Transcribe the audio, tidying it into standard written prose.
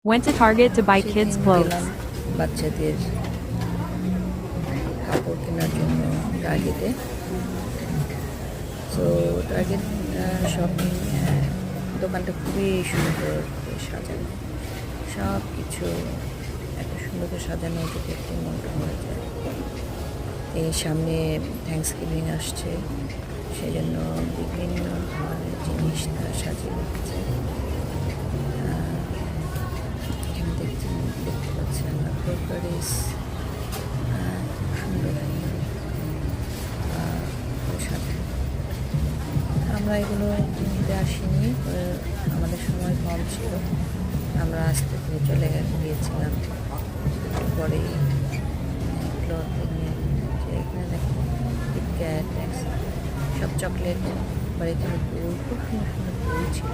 Went to Target to buy kids' সেদিন clothes. গেলাম বাচ্চাদের কাপড় কেনার জন্য টার্গেটে। তো টার্গেট শপিং দোকানটা খুবই সুন্দর করে সাজানো, সব কিছু এত সুন্দর করে সাজানো যে দেখতে মনটা হয়ে যায়। এই সামনে থ্যাঙ্কসগিভিং আসছে, সেই জন্য বিভিন্ন ধরনের জিনিস তারা সাজিয়ে রেখেছে। এখানে দেখতে পাচ্ছেন ক্রোকারিস, সুন্দর সাজানো। আমরা এগুলো কিনতে আসিনি, আমাদের সময় কম ছিল, আমরা আসতে থেকে চলে গিয়েছিলাম। পরেই ক্লথিংয়ের যে এখানে দেখো কিটক্যাট সব চকলেট, আবার এখানে দই, খুব সুন্দর সুন্দর দই ছিল।